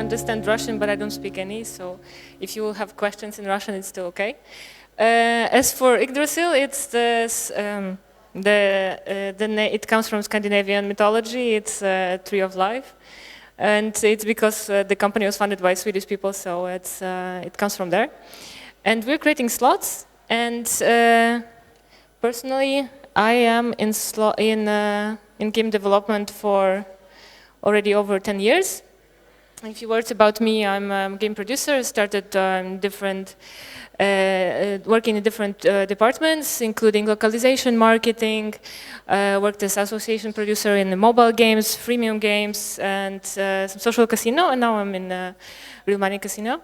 understand Russian, but I don't speak any, so if you have questions in Russian, it's still okay. As for Yggdrasil, it's it comes from Scandinavian mythology. It's a tree of life, and it's because the company was founded by Swedish people, so it comes from there. And we're creating slots, and personally, I am in game development for already over 10 years. A few words about me: I'm a game producer. Started working in different departments, including localization, marketing. Worked as association producer in the mobile games, freemium games, and some social casino. And now I'm in real money casino.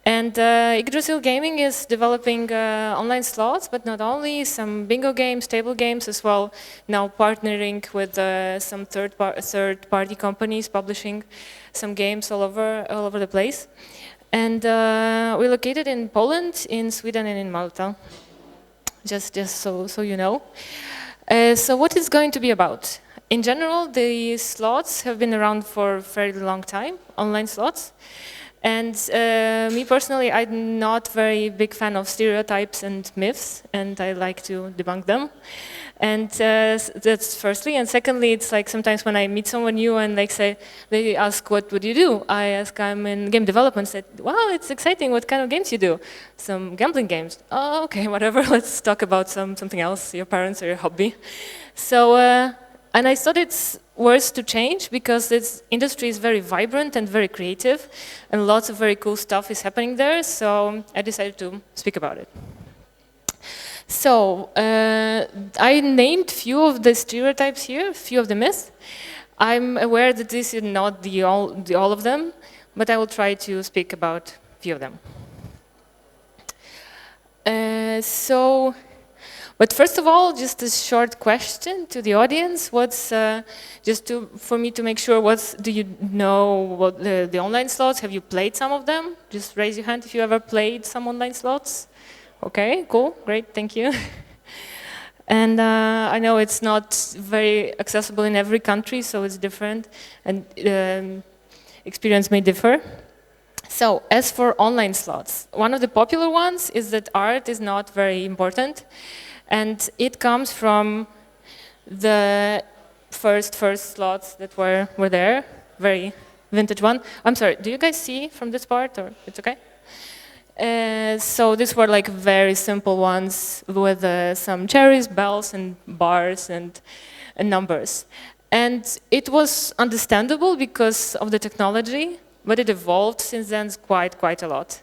And Yggdrasil Gaming is developing online slots, but not only, some bingo games, table games as well. Now partnering with some third-party companies, publishing some games all over the place. And we're located in Poland, in Sweden, and in Malta. Just so you know. So what is going to be about? In general, the slots have been around for a fairly long time, online slots. And me personally, I'm not very big fan of stereotypes and myths, and I like to debunk them. And that's firstly. And secondly, it's like sometimes when I meet someone new and they ask, what would you do? I ask, I'm in game development. Said, wow, it's exciting. What kind of games you do? Some gambling games. Oh, okay, whatever. Let's talk about something else, your parents or your hobby. So, and I thought it's worth to change because this industry is very vibrant and very creative, and lots of very cool stuff is happening there. So I decided to speak about it. So I named few of the stereotypes here, few of the myths. I'm aware that this is not all of them, but I will try to speak about few of them. But first of all, just a short question to the audience. For me to make sure, do you know what the online slots? Have you played some of them? Just raise your hand if you ever played some online slots. Okay, cool, great, thank you. And I know it's not very accessible in every country, so it's different, and experience may differ. So, as for online slots, one of the popular ones is that art is not very important. And it comes from the first slots that were there, very vintage one. I'm sorry, do you guys see from this part, or it's okay? So these were like very simple ones with some cherries, bells, and bars and numbers. And it was understandable because of the technology, but it evolved since then quite a lot.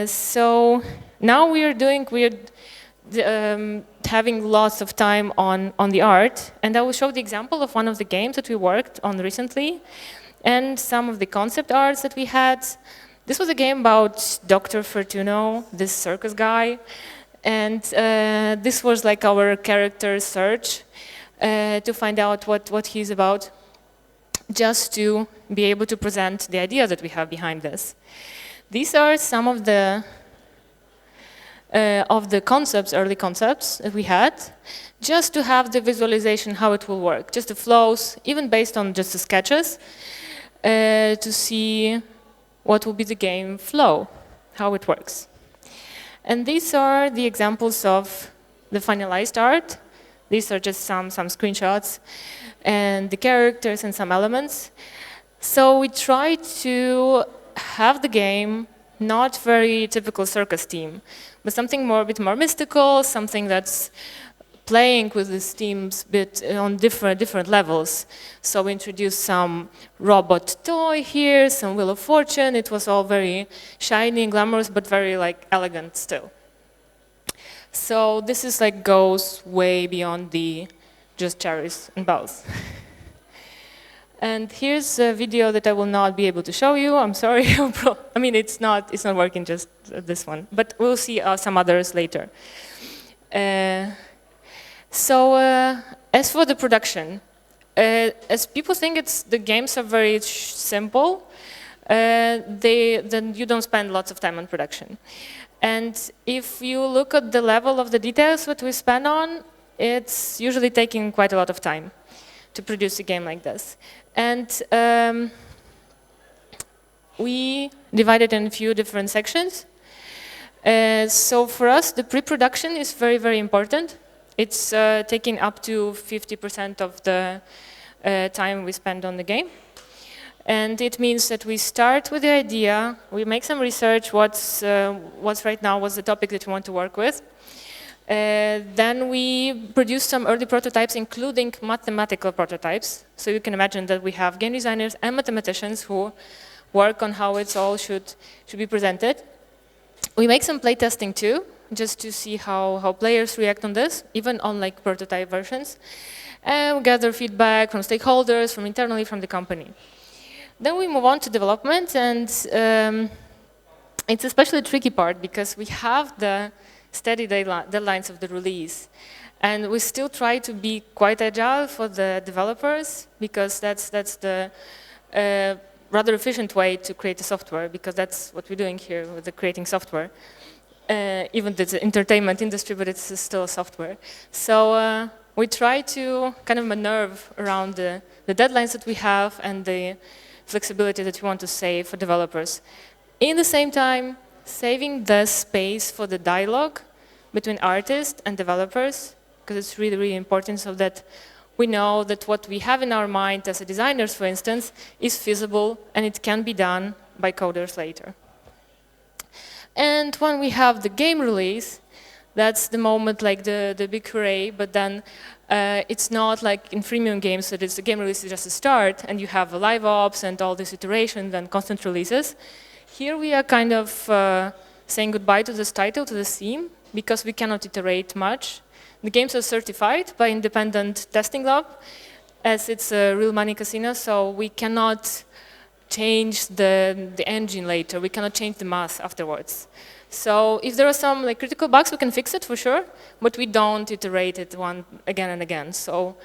So now we're having lots of time on the art, and I will show the example of one of the games that we worked on recently, and some of the concept arts that we had. This was a game about Dr. Fortuno, this circus guy, and this was like our character search to find out what he's about, just to be able to present the idea that we have behind this. These are some of the concepts, early concepts that we had, just to have the visualization how it will work, just the flows, even based on just the sketches, to see what will be the game flow, how it works. And these are the examples of the finalized art. These are just some screenshots, and the characters and some elements. So we try to have the game not very typical circus theme, but something a bit more mystical, something that's playing with these themes on different levels. So we introduced some robot toy here, some Wheel of Fortune. It was all very shiny and glamorous, but very elegant still. So this is goes way beyond the just cherries and bells. And here's a video that I will not be able to show you. I'm sorry. I mean, it's not working, just this one. But we'll see some others later. As for the production, as people think the games are very simple, then you don't spend lots of time on production. And if you look at the level of the details that we spend on, it's usually taking quite a lot of time to produce a game like this. And we divided in a few different sections. So for us, the pre-production is very, very important. It's taking up to 50% of the time we spend on the game. And it means that we start with the idea, we make some research, what's right now, what's the topic that we want to work with. Then we produce some early prototypes, including mathematical prototypes. So you can imagine that we have game designers and mathematicians who work on how it all should be presented. We make some playtesting too, just to see how players react on this, even on like prototype versions. And we gather feedback from stakeholders, from internally, from the company. Then we move on to development, and it's especially a tricky part because we have the steady deadlines of the release. And we still try to be quite agile for the developers because that's the rather efficient way to create a software, because that's what we're doing here with the creating software. Even though it's an entertainment industry, but it's still a software. So we try to kind of maneuver around the deadlines that we have and the flexibility that we want to save for developers. In the same time, saving the space for the dialogue between artists and developers, because it's really, really important so that we know that what we have in our mind as designers, for instance, is feasible and it can be done by coders later. And when we have the game release, that's the moment like the big hooray, but then it's not like in freemium games that the game release is just a start and you have a live ops and all these iterations and constant releases. Here we are kind of saying goodbye to this title, to the theme, because we cannot iterate much. The games are certified by independent testing lab, as it's a real money casino, so we cannot change the engine later. We cannot change the math afterwards. So if there are some like critical bugs, we can fix it for sure, but we don't iterate it again and again. So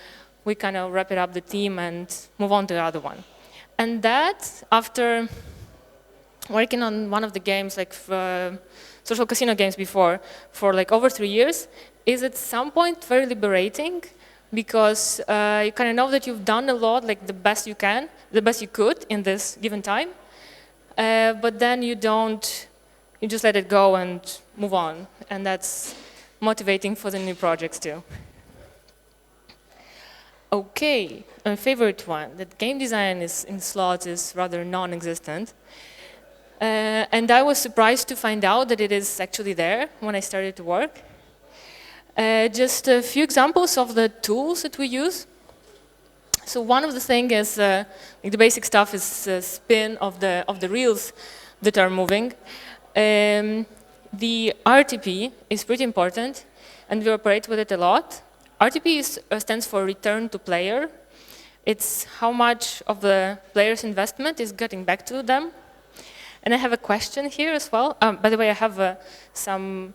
we kind of wrap it up the theme and move on to the other one. And that, after working on one of the games, like social casino games before, for like over 3 years, is at some point very liberating, because you kind of know that you've done a lot, like the best you can, the best you could in this given time, but then you just let it go and move on, and that's motivating for the new projects too. Okay, my favorite one, that game design in slots is rather non-existent. And I was surprised to find out that it is actually there when I started to work. Just a few examples of the tools that we use. So one of the things is, like the basic stuff is spin of the reels that are moving. The RTP is pretty important, and we operate with it a lot. RTP stands for return to player. It's how much of the player's investment is getting back to them. And I have a question here as well. By the way, I have some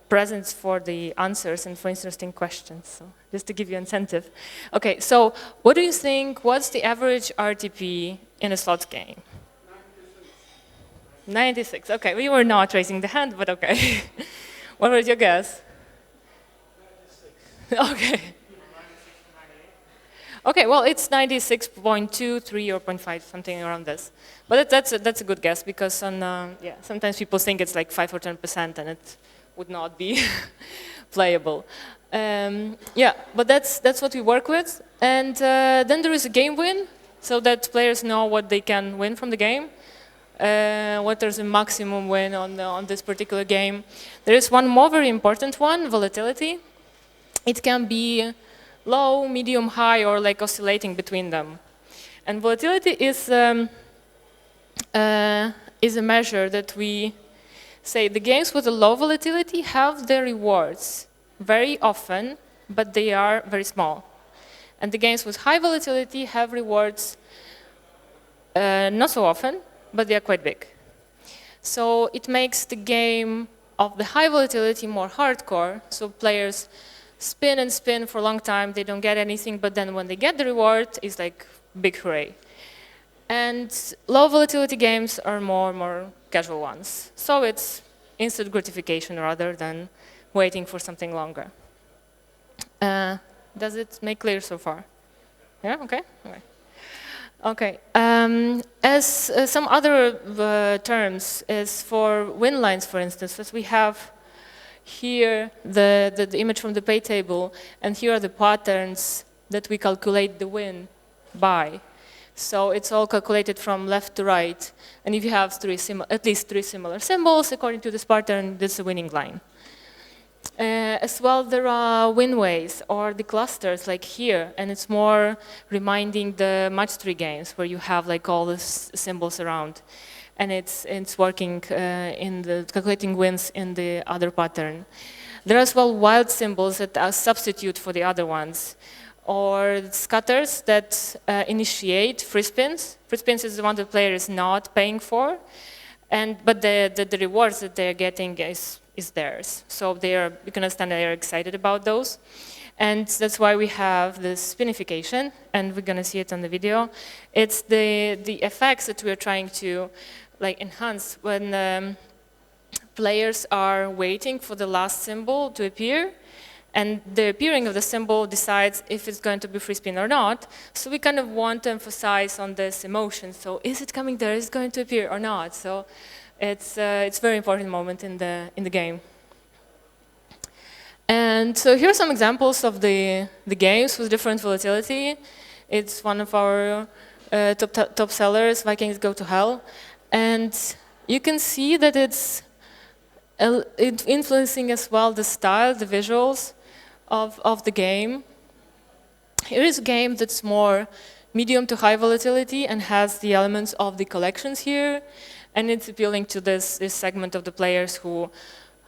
presents for the answers and for interesting questions, so just to give you incentive. Okay, so what do you think, what's the average RTP in a slots game? 96, okay, we were not raising the hand, but okay. What was your guess? 96. Okay. Okay, well, it's 96.2, 3 or 0.5, something around this. But that's a good guess, because sometimes people think it's like 5 or 10%, and it would not be playable. Yeah, but that's what we work with. And then there is a game win, so that players know what they can win from the game. What there's a maximum win on this particular game. There is one more very important one, volatility. It can be low, medium, high, or like oscillating between them. And volatility is a measure that we say the games with a low volatility have their rewards very often, but they are very small. And the games with high volatility have rewards not so often, but they are quite big. So it makes the game of the high volatility more hardcore, so players spin and spin for a long time, they don't get anything, but then when they get the reward, it's like big hooray. And low volatility games are more casual ones. So it's instant gratification rather than waiting for something longer. Does it make clear so far? Yeah, okay? Okay. Okay. As some other terms is for win lines, for instance, as we have here the image from the pay table, and here are the patterns that we calculate the win by. So it's all calculated from left to right. And if you have at least three similar symbols, according to this pattern, this is a winning line. As well, there are winways or the clusters like here, and it's more reminding the match tree games where you have like all the symbols around, and it's working in the calculating wins in the other pattern. There are as well wild symbols that are substitute for the other ones, or scatters that initiate free spins. Free spins is the one the player is not paying for, but the rewards that they're getting is theirs. So you can understand they are excited about those. And that's why we have this spinification, and we're going to see it on the video. It's the effects that we're trying to enhance when players are waiting for the last symbol to appear, and the appearing of the symbol decides if it's going to be free spin or not. So we kind of want to emphasize on this emotion. So is it coming there? Is it going to appear or not? So it's a very important moment in the game. And so here are some examples of the games with different volatility. It's one of our top sellers, Vikings Go to Hell. And you can see that it's influencing as well the style, the visuals of the game. Here is a game that's more medium to high volatility and has the elements of the collections here. And it's appealing to this segment of the players who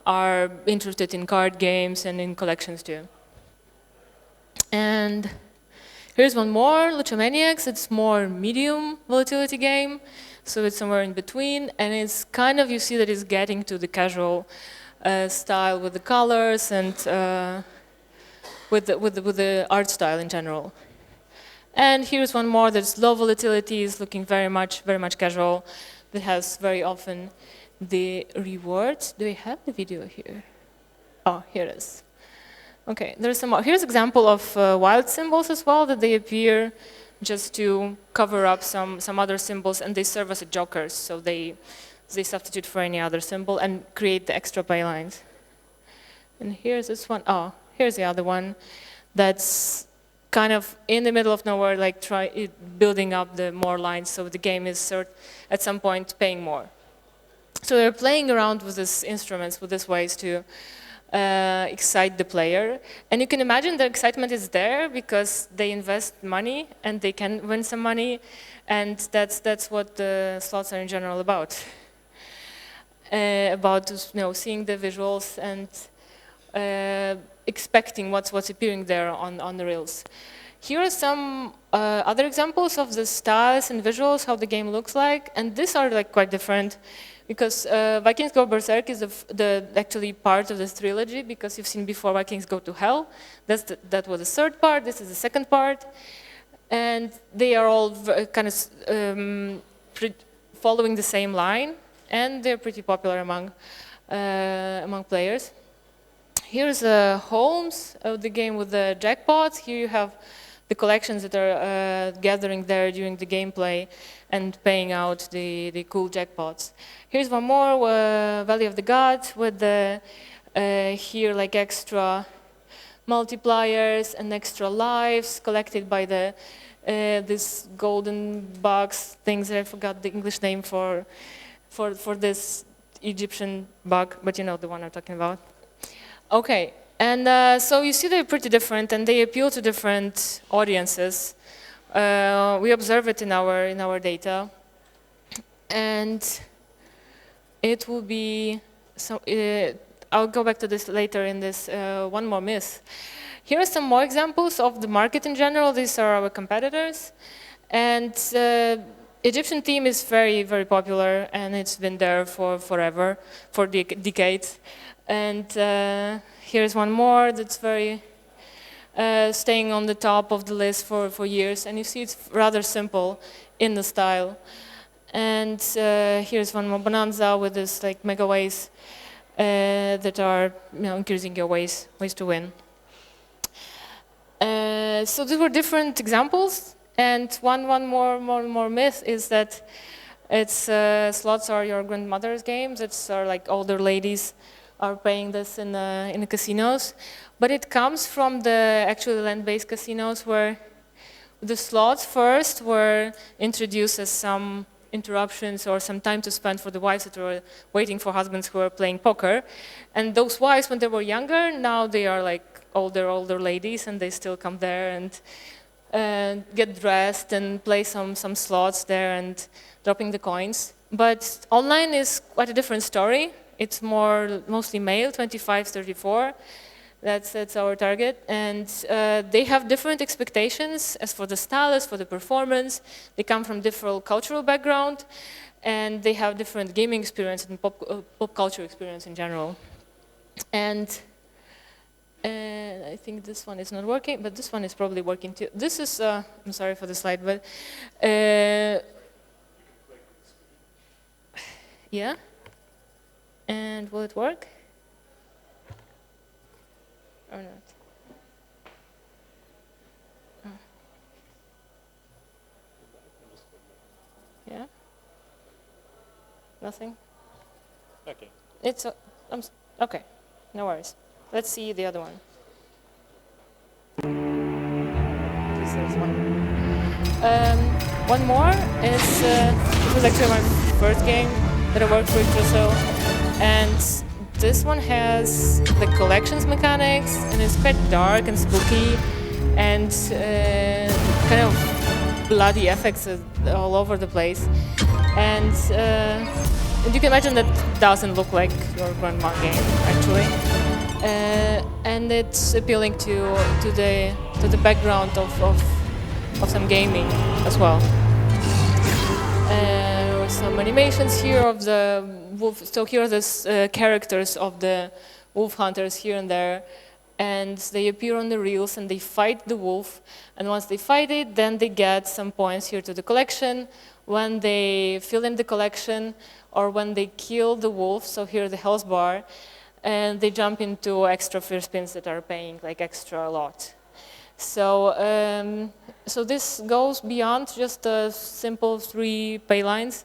are interested in card games and in collections too. And here's one more, Luchomaniacs. It's more medium volatility game, so it's somewhere in between. And it's kind of, you see that it's getting to the casual style with the colors and with the art style in general. And here's one more that's low volatility, is looking very much casual. That has very often the rewards. Do we have the video here? Oh, here it is. Okay, there's some more. Here's an example of wild symbols as well, that they appear just to cover up some other symbols, and they serve as jokers. So they substitute for any other symbol and create the extra pay lines. And here's this one. Oh, here's the other one that's kind of in the middle of nowhere, like building up the more lines, so the game is at some point paying more. So they're playing around with these instruments, with these ways to excite the player. And you can imagine the excitement is there because they invest money and they can win some money, and that's what the slots are in general about. About seeing the visuals and expecting what's appearing there on the reels. Here are some other examples of the styles and visuals, how the game looks like, and these are quite different, because Vikings Go Berserk is actually part of this trilogy, because you've seen before Vikings Go to Hell. That was the third part. This is the second part, and they are all kind of following the same line, and they're pretty popular among players. Here's Holmes, the game with the jackpots. Here you have the collections that are gathering there during the gameplay and paying out the cool jackpots. Here's one more, Valley of the Gods, with the here extra multipliers and extra lives collected by this golden box things. I forgot the English name for this Egyptian bug, but you know the one I'm talking about. Okay, and so you see they're pretty different, and they appeal to different audiences. We observe it in our data, and it will be. So I'll go back to this later in this one more myth. Here are some more examples of the market in general. These are our competitors, and Egyptian theme is very, very popular, and it's been there for forever, for decades. And here's one more that's very staying on the top of the list for years. And you see it's rather simple in the style. And here's one more, Bonanza, with this mega ways that are increasing your ways to win. So these were different examples. And one more myth is that it's slots are your grandmother's games. It's like older ladies are playing this in the casinos, but it comes from the actually land-based casinos where the slots first were introduced as some interruptions or some time to spend for the wives that were waiting for husbands who were playing poker. And those wives, when they were younger, now they are like older ladies, and they still come there and get dressed and play some slots there and dropping the coins. But online is quite a different story. It's mostly male, 25-34. That's our target, and they have different expectations as for the style, as for the performance. They come from different cultural background, and they have different gaming experience and pop culture experience in general. And I think this one is not working, but this one is probably working too. This is, I'm sorry for the slide, but yeah. And will it work? Or not? Oh. Yeah? Nothing? Okay. It's okay, no worries. Let's see the other one. This is one. One more is, it was actually my first game that I worked for Yggdrasil, and this one has the collections mechanics, and it's quite dark and spooky, and kind of bloody effects all over the place. And you can imagine that doesn't look like your grandma game, actually. And it's appealing to the background of some gaming as well. Some animations here of the wolf. So here are the characters of the wolf hunters here and there, and they appear on the reels and they fight the wolf. And once they fight it, then they get some points here to the collection. When they fill in the collection, or when they kill the wolf, so here the health bar, and they jump into extra free spins that are paying like extra a lot. So so this goes beyond just the simple 3 pay lines.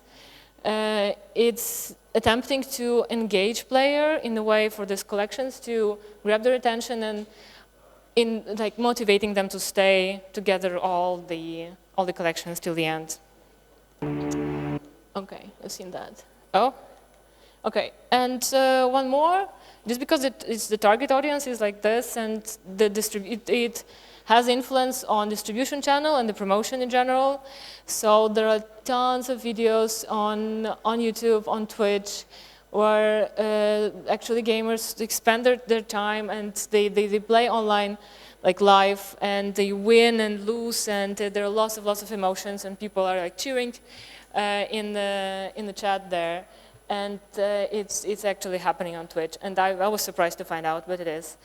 It's attempting to engage player in a way for these collections to grab their attention and in like motivating them to stay together all the collections till the end. Okay, I've seen that. Oh, okay, and one more. Just because it's the target audience is like this, and it has influence on distribution channel and the promotion in general. So there are tons of videos on YouTube, on Twitch, where actually gamers expend their time and they play online like live, and they win and lose, and there are lots of emotions, and people are like cheering in the chat there. And it's actually happening on Twitch, and I was surprised to find out, but it is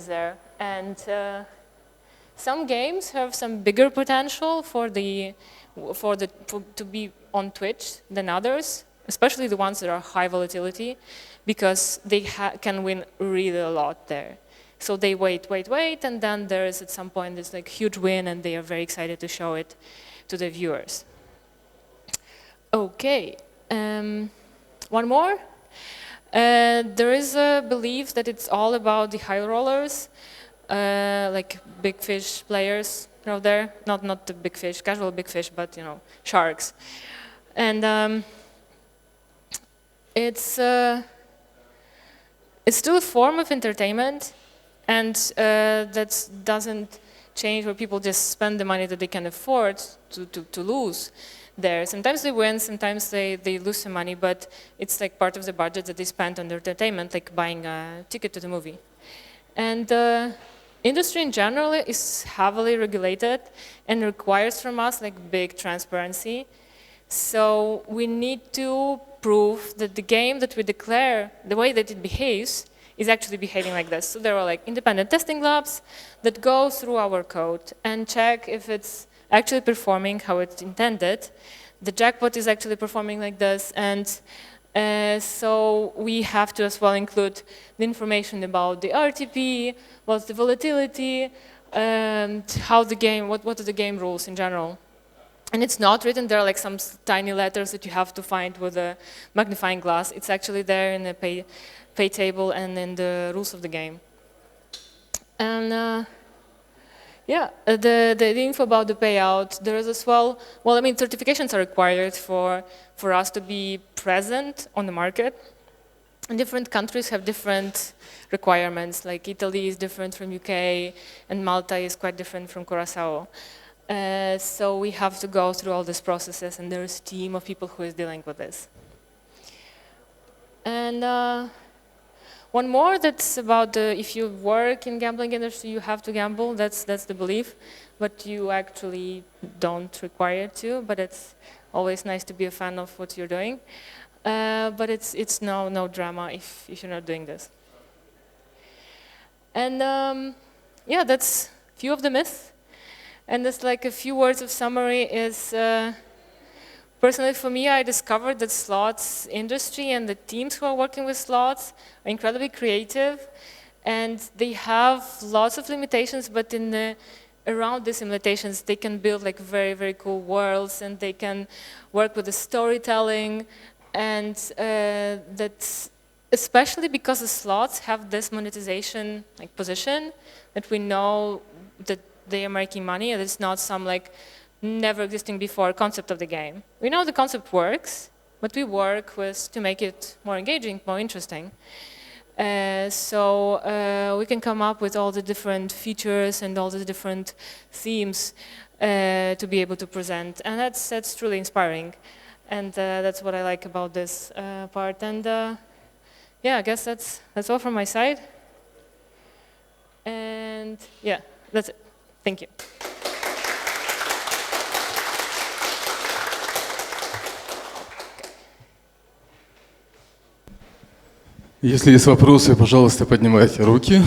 there. And some games have some bigger potential to be on Twitch than others, especially the ones that are high volatility, because they can win really a lot there. So they wait, and then there is at some point this like huge win, and they are very excited to show it to the viewers. Okay. One more. There is a belief that it's all about the high rollers, like big fish players out there. Not the big fish, casual big fish, but you know, sharks. And it's still a form of entertainment, and that doesn't change where people just spend the money that they can afford to lose there. Sometimes they win, sometimes they lose some money, but it's like part of the budget that they spend on their entertainment, like buying a ticket to the movie. And industry in general is heavily regulated and requires from us like big transparency. So we need to prove that the game that we declare, the way that it behaves, is actually behaving like this. So there are like independent testing labs that go through our code and check if it's actually performing how it's intended. The jackpot is actually performing like this, and so we have to as well include the information about the RTP, what's the volatility, and how the game, what are the game rules in general. And it's not written there like some tiny letters that you have to find with a magnifying glass. It's actually there in the pay table and in the rules of the game. And yeah, the info about the payout, there is as well, I mean, certifications are required for us to be present on the market. And different countries have different requirements, like Italy is different from UK, and Malta is quite different from Curaçao. So we have to go through all these processes, and there is a team of people who is dealing with this. And one more that's about if you work in gambling industry, you have to gamble. That's the belief, but you actually don't require to. But it's always nice to be a fan of what you're doing. But it's no drama if you're not doing this. And yeah, that's a few of the myths. And it's like a few words of summary is, personally for me, I discovered that slots industry and the teams who are working with slots are incredibly creative, and they have lots of limitations, but around these limitations, they can build like very, very cool worlds, and they can work with the storytelling, and that's especially because the slots have this monetization like position that we know that they are making money, and it's not some like never existing before concept of the game. We know the concept works, but we work to make it more engaging, more interesting. So we can come up with all the different features and all the different themes to be able to present, and that's truly inspiring. And that's what I like about this part. And yeah, I guess that's all from my side. And yeah, that's it. Thank you. Если есть вопросы, пожалуйста, поднимайте руки.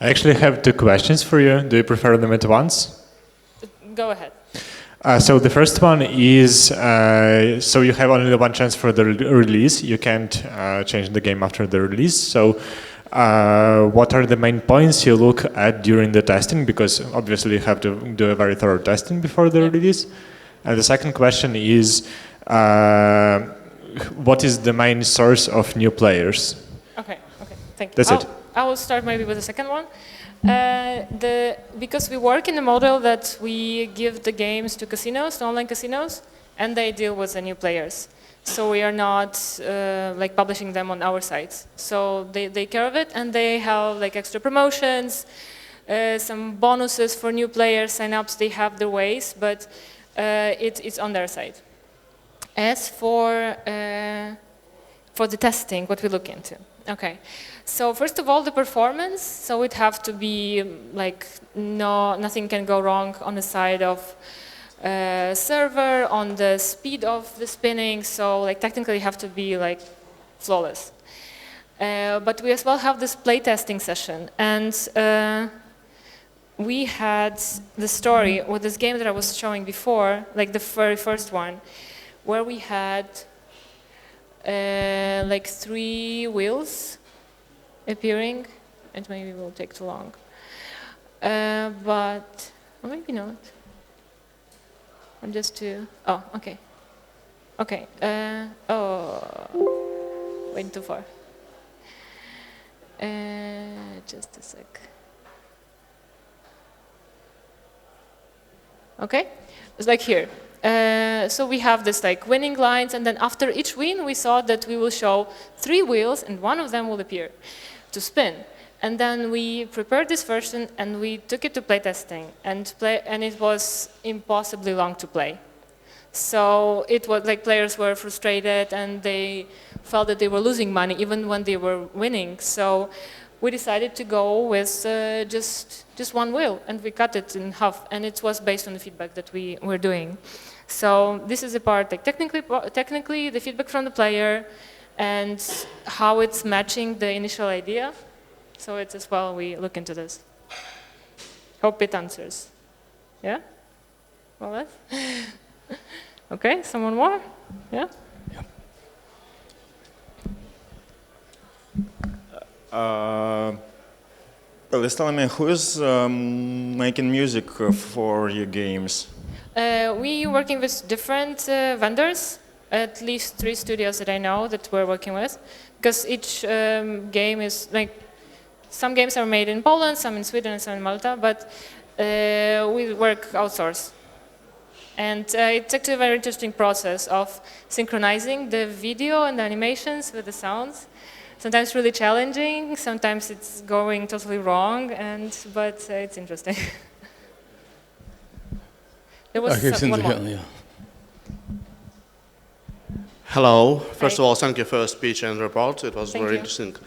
I actually have two questions for you. Do you prefer them at once? Go ahead. So the first one is, so you have only one chance for the release. You can't change the game after the release. So what are the main points you look at during the testing? Because obviously you have to do a very thorough testing before the release. And the second question is, what is the main source of new players? Okay, thank you. That's it. I will start maybe with the second one. Because we work in a model that we give the games to casinos, to online casinos, and they deal with the new players. So we are not like publishing them on our sites. So they take care of it, and they have like extra promotions, some bonuses for new players, sign-ups. They have their ways, but it's on their site. As for the testing, what we look into. Okay, so first of all, the performance. So it have to be like nothing can go wrong on the side of server, on the speed of the spinning. So like technically have to be like flawless. But we as well have this playtesting session, and we had the story with this game that I was showing before, like the very first one, where we had like 3 wheels appearing. It maybe will take too long, but or maybe not. I'm just too. Oh, okay. Okay. Oh, went too far. Just a sec. Okay, it's like here. So we have this like winning lines, and then after each win, we thought that we will show 3 wheels, and one of them will appear to spin. And then we prepared this version, and we took it to playtesting, and it was impossibly long to play. So it was like players were frustrated, and they felt that they were losing money even when they were winning. So we decided to go with just 1 wheel, and we cut it in half, and it was based on the feedback that we were doing. So this is the part, like technically the feedback from the player and how it's matching the initial idea. So it's as well, we look into this. Hope it answers. Yeah? Well, that's okay, someone more? Yeah? Please tell me, who is making music for your games? We working with different vendors, at least 3 studios that I know that we're working with, because each game is like, some games are made in Poland, some in Sweden, and some in Malta, but we work outsourced. And it's actually a very interesting process of synchronizing the video and the animations with the sounds. Sometimes really challenging, sometimes it's going totally wrong, but it's interesting. There was one more. Hello. First of all, thank you for your speech and report. It was very interesting.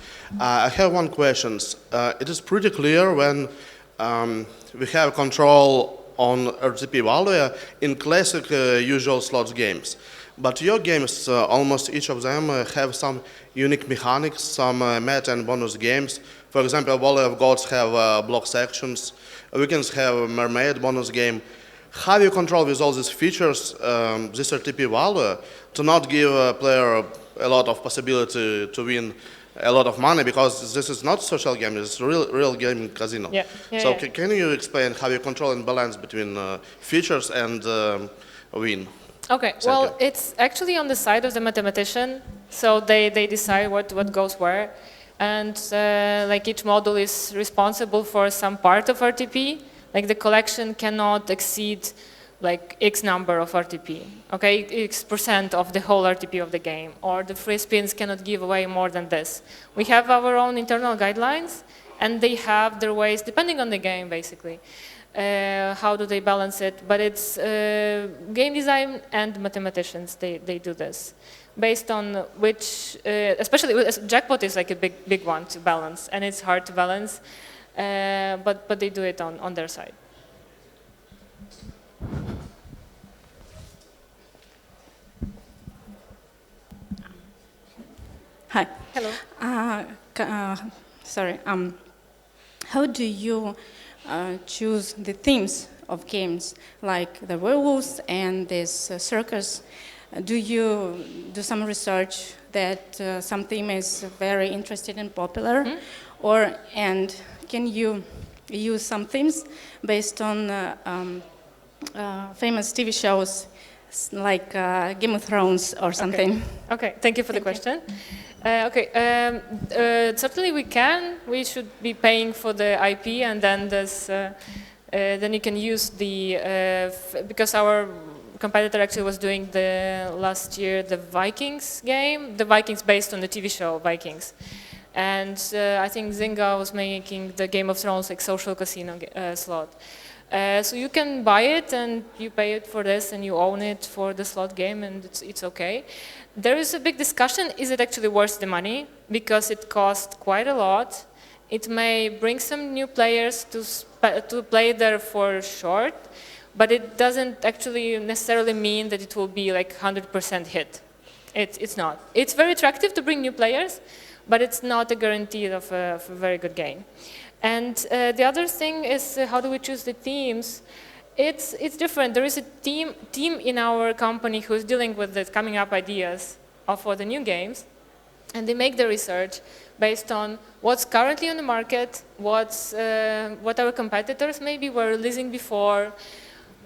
I have one question. It is pretty clear when we have control on RTP value in classic usual slots games. But your games, almost each of them have some unique mechanics, some meta and bonus games. For example, Volley of Gods have block sections. Weekends have Mermaid bonus game. How do you control with all these features this RTP value to not give a player a lot of possibility to win a lot of money, because this is not social game, it's real game in casino. So can you explain how you control and balance between features and win? Okay, well, it's actually on the side of the mathematician, so they decide what goes where, and like each model is responsible for some part of RTP. Like the collection cannot exceed like X number of RTP, okay, X% of the whole RTP of the game, or the free spins cannot give away more than this. We have our own internal guidelines, and they have their ways, depending on the game, basically. How do they balance it? But it's game design and mathematicians, they do this. Based on which, especially jackpot is like a big one to balance, and it's hard to balance, but they do it on their side. Hi. Hello. Sorry. How do you choose the themes of games, like the werewolves and this circus? Do you do some research that some theme is very interesting and popular, and can you use some themes based on famous TV shows like Game of Thrones or something? Okay, thank you for the question. Certainly we can. We should be paying for the IP, and then then you can use the because our competitor actually was doing last year the Vikings game, the Vikings based on the TV show Vikings, and I think Zynga was making the Game of Thrones like social casino slot. So you can buy it and you pay it for this and you own it for the slot game, and it's okay. There is a big discussion, is it actually worth the money? Because it costs quite a lot. It may bring some new players to play there for short, but it doesn't actually necessarily mean that it will be like 100% hit. It's not. It's very attractive to bring new players, but it's not a guarantee of a very good game. And the other thing is how do we choose the themes? It's different. There is a team in our company who's dealing with the coming up ideas for the new games, and they make the research based on what's currently on the market, what our competitors maybe were releasing before,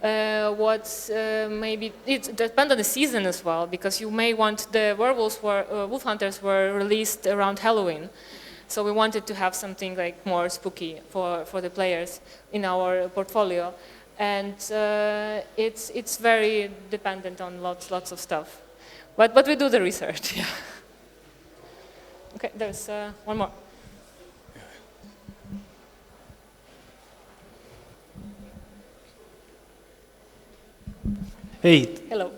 maybe it depends on the season as well, because you may want the wolf hunters were released around Halloween. So we wanted to have something like more spooky for the players in our portfolio, and it's very dependent on lots of stuff, but we do the research. Yeah. Okay, there's one more. Hey. Hello.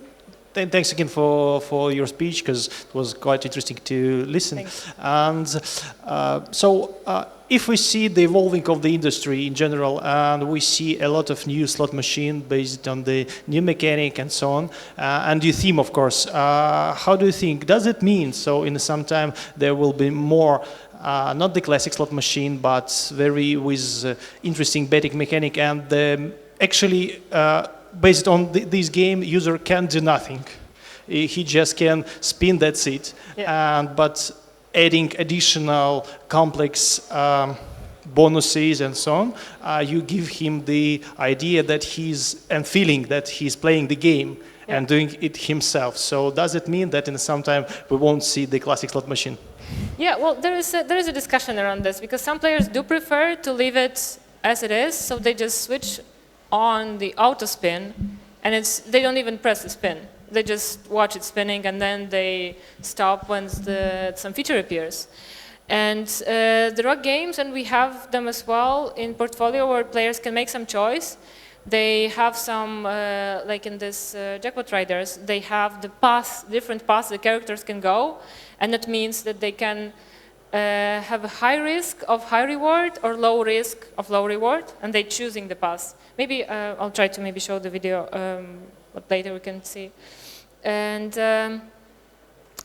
Thanks again for your speech, because it was quite interesting to listen. Thanks. And if we see the evolving of the industry in general, and we see a lot of new slot machine based on the new mechanic and so on, and your theme, of course, how do you think, does it mean, so in some time there will be more, not the classic slot machine, but very with interesting betting mechanic, and actually based on this game, user can do nothing. He just can spin, that's it. Yeah. But adding additional complex bonuses and so on, you give him the idea that and feeling that he's playing the game and doing it himself. So does it mean that in some time we won't see the classic slot machine? Yeah, well, there is a discussion around this because some players do prefer to leave it as it is, so they just switch on the auto spin, and they don't even press the spin. They just watch it spinning, and then they stop when some feature appears. And there are games, and we have them as well in portfolio, where players can make some choice. They have some, like in this Jackpot Riders, they have different paths the characters can go, and that means that they can have a high risk of high reward or low risk of low reward, and they're choosing the path. Maybe I'll try to maybe show the video, but later we can see. And there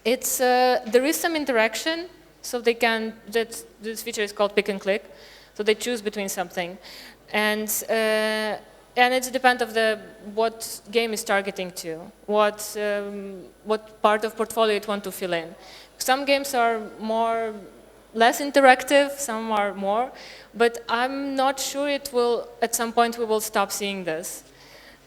is some interaction, so they can, this feature is called pick and click, so they choose between something. And it depends of what game is targeting to, what part of portfolio it want to fill in. Some games are less interactive, some are more, but I'm not sure it will, at some point we will stop seeing this.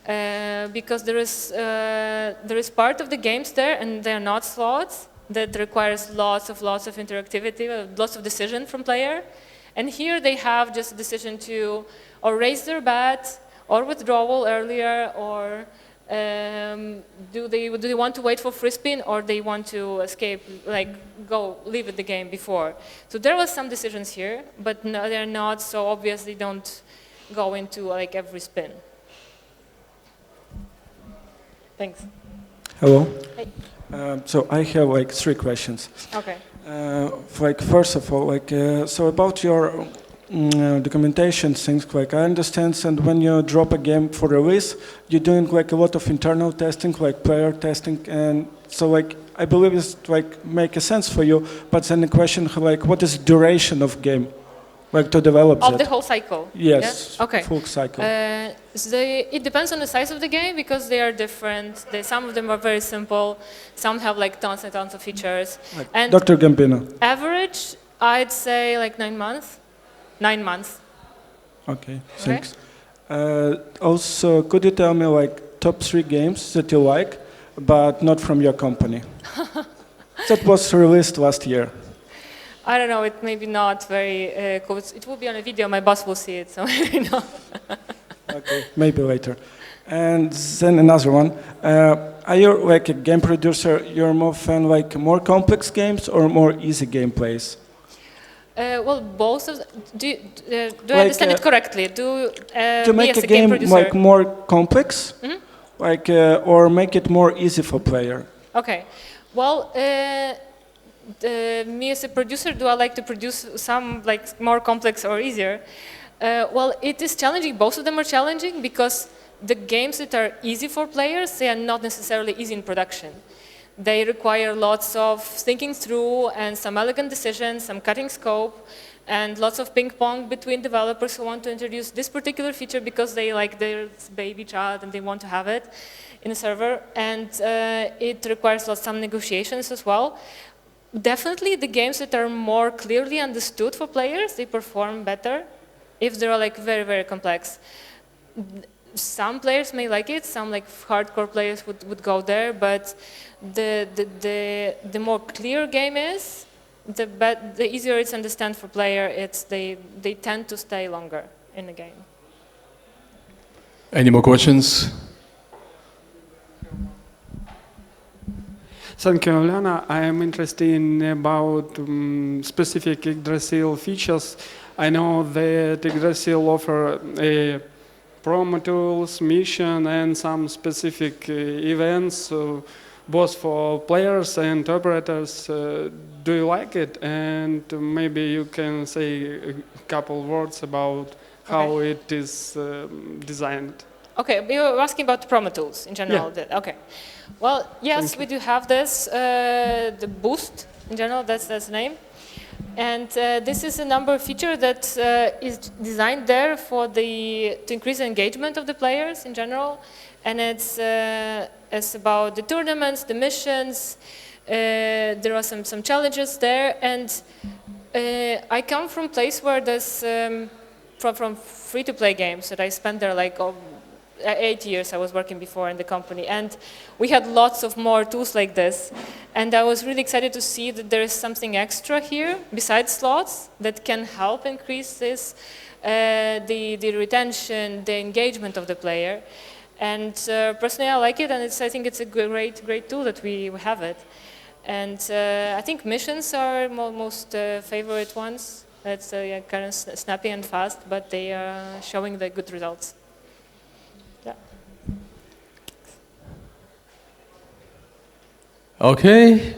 Because there is part of the games there, and they're not slots, that requires lots of interactivity, lots of decision from player. And here they have just a decision to or raise their bet, or withdrawal earlier, or do they want to wait for free spin, or they want to escape, like leave the game before. So there was some decisions here, but no, they're not so obvious. They don't go into like every spin. Thanks. Hello. Hey. So I have like 3 questions. Okay. First of all, so about your documentation things, I understand, and when you drop a game for release, you're doing a lot of internal testing, player testing, and so I believe it's make a sense for you. But then the question, what is the duration of game, to develop Of the whole cycle? Yes. Yeah? Okay. Full cycle. It depends on the size of the game because they are different. Some of them are very simple. Some have tons and tons of features. And Dr. Gambino. Average, I'd say 9 months. 9 months. Okay, thanks. Also, could you tell me top 3 games that you like, but not from your company? That was released last year. I don't know, it may be not very cool. It will be on a video, my boss will see it, so maybe not. Okay, maybe later. And then another one. Are you a game producer, you're more fan more complex games or more easy gameplays? Well, both of them. Do I understand it correctly? To make a game more complex, or make it more easy for player? Okay. Well, me as a producer, do I like to produce some more complex or easier? Well, it is challenging. Both of them are challenging because the games that are easy for players, they are not necessarily easy in production. They require lots of thinking through and some elegant decisions, some cutting scope, and lots of ping pong between developers who want to introduce this particular feature because they like their baby child and they want to have it in a server. And it requires some negotiations as well. Definitely the games that are more clearly understood for players, they perform better if they're very, very complex. Some players may like it, some hardcore players would go there, but the more clear game is, the easier it's understand for player. They tend to stay longer in the game. Any more questions? Thank you, Ulyana. I am interested in about specific Yggdrasil features. I know that Yggdrasil offer a promo tools, mission, and some specific events, both for players and operators. Do you like it? And maybe you can say a couple words about how it is designed. Okay, we were asking about the promo tools in general. Yeah. Okay. Well, yes, we do have this, the boost in general, that's the name. And this is a number feature that is designed there to increase the engagement of the players in general. And it's about the tournaments, the missions. There are some challenges there. And I come from a place where there's from free-to-play games that I spent there like 8 years I was working before in the company, and we had lots of more tools like this, and I was really excited to see that there is something extra here besides slots that can help increase this, the retention, the engagement of the player, and personally I like it, and I think it's a great tool that we have it. And I think missions are most favorite ones. That's kind of snappy and fast, but they are showing the good results. Yeah. Okay,